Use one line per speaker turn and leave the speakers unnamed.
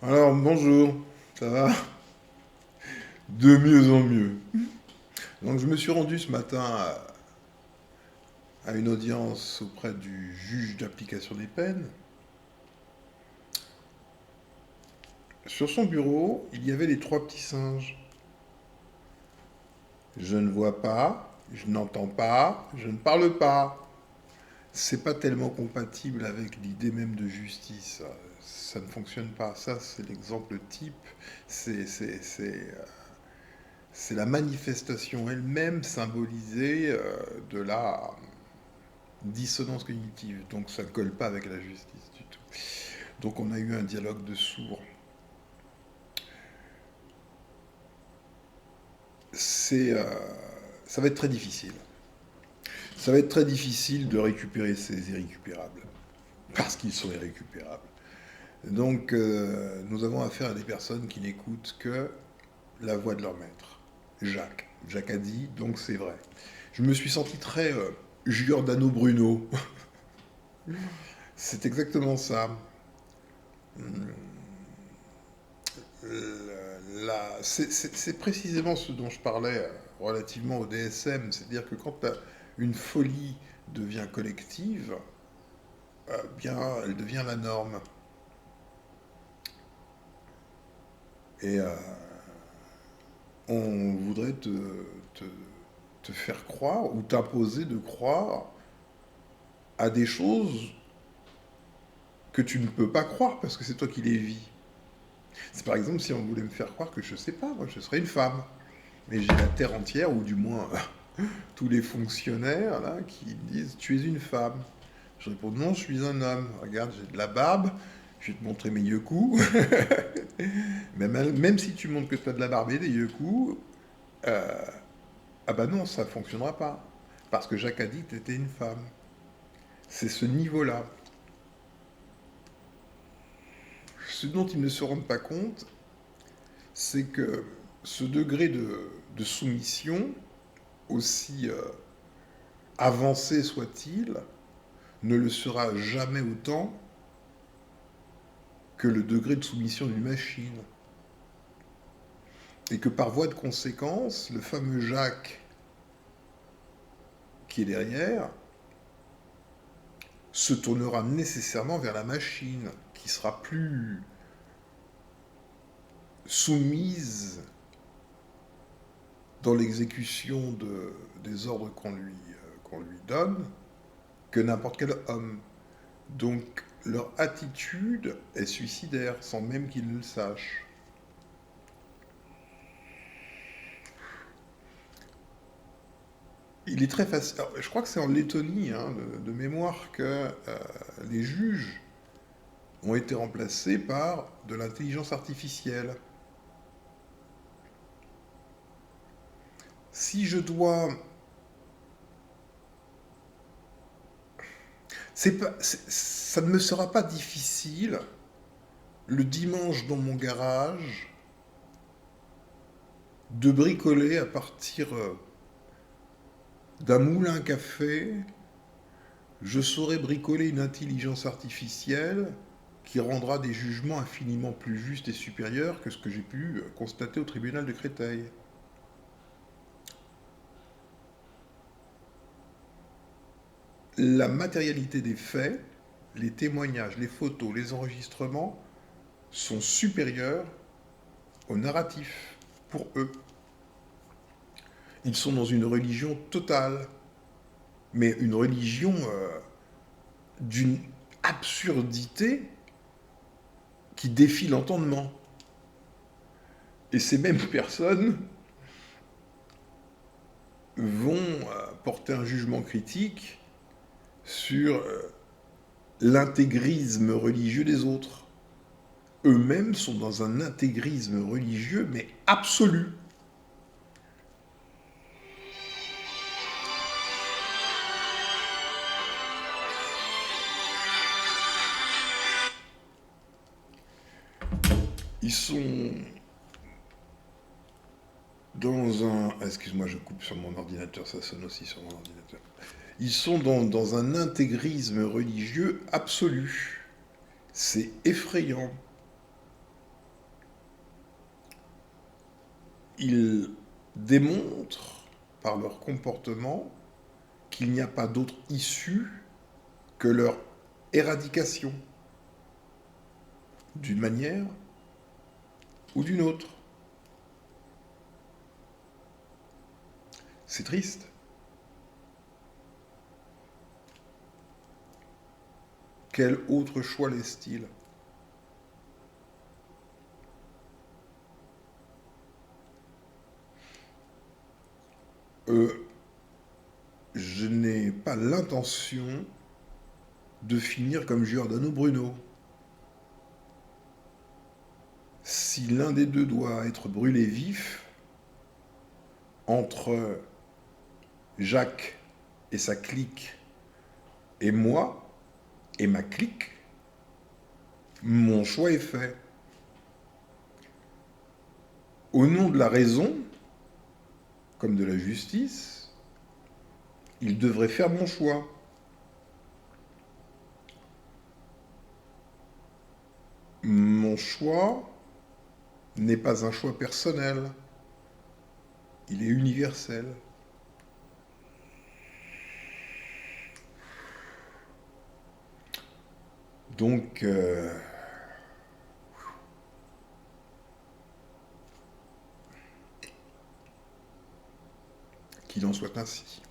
Alors, bonjour, ça va? De mieux en mieux. Donc, je me suis rendu ce matin à une audience auprès du juge d'application des peines. Sur son bureau, il y avait les trois petits singes. Je ne vois pas, je n'entends pas, je ne parle pas. C'est pas tellement compatible avec l'idée même de justice. Ça ne fonctionne pas. Ça, c'est l'exemple type. C'est la manifestation elle-même symbolisée de la dissonance cognitive. Donc ça ne colle pas avec la justice du tout. Donc on a eu un dialogue de sourds. C'est, ça va être très difficile. Ça va être très difficile de récupérer ces irrécupérables. Parce qu'ils sont irrécupérables. Donc nous avons affaire à des personnes qui n'écoutent que la voix de leur maître. Jacques. Jacques a dit, donc c'est vrai. Je me suis senti très Giordano Bruno. C'est exactement ça. C'est précisément ce dont je parlais relativement au DSM, c'est-à-dire que quand une folie devient collective, bien, elle devient la norme. Et on voudrait te, te faire croire ou t'imposer de croire à des choses que tu ne peux pas croire parce que c'est toi qui les vis. C'est par exemple si on voulait me faire croire que je sais pas, moi je serais une femme. Mais j'ai la terre entière, ou du moins tous les fonctionnaires là, qui me disent tu es une femme. Je réponds non, je suis un homme. Regarde, j'ai de la barbe, je vais te montrer mes yeux coups. Mais même si tu montres que tu as de la barbe et des yeux coups, ah bah non, ça ne fonctionnera pas. Parce que Jacques a dit que tu étais une femme. C'est ce niveau-là. Ce dont ils ne se rendent pas compte, c'est que ce degré de soumission, aussi avancé soit-il, ne le sera jamais autant que le degré de soumission d'une machine. Et que par voie de conséquence, le fameux Jacques qui est derrière se tournera nécessairement vers la machine, qui sera plus soumise dans l'exécution des ordres qu'on lui donne que n'importe quel homme. Donc leur attitude est suicidaire sans même qu'ils le sachent. Il est très facile. Alors, je crois que c'est en Lettonie, hein, de mémoire, que les juges ont été remplacés par de l'intelligence artificielle. Si je dois... ça ne me sera pas difficile le dimanche dans mon garage de bricoler à partir d'un moulin à café. Je saurai bricoler une intelligence artificielle qui rendra des jugements infiniment plus justes et supérieurs que ce que j'ai pu constater au tribunal de Créteil. La matérialité des faits, les témoignages, les photos, les enregistrements sont supérieurs au narratif pour eux. Ils sont dans une religion totale, mais une religion d'une absurdité qui défie l'entendement. Et ces mêmes personnes vont porter un jugement critique sur l'intégrisme religieux des autres. Eux-mêmes sont dans un intégrisme religieux, mais absolu. Ils sont dans un... Excuse-moi, je coupe sur mon ordinateur, ça sonne aussi sur mon ordinateur. Ils sont dans un intégrisme religieux absolu. C'est effrayant. ils démontrent par leur comportement qu'il n'y a pas d'autre issue que leur éradication, d'une manière ou d'une autre. C'est triste. Quel autre choix laisse-t-il? euh, Je n'ai pas l'intention de finir comme Giordano Bruno. Si l'un des deux doit être brûlé vif, entre Jacques et sa clique et moi et ma clique, mon choix est fait. Au nom de la raison, comme de la justice, il devrait faire mon choix. Mon choix n'est pas un choix personnel, il est universel. Donc, qu'il en soit ainsi.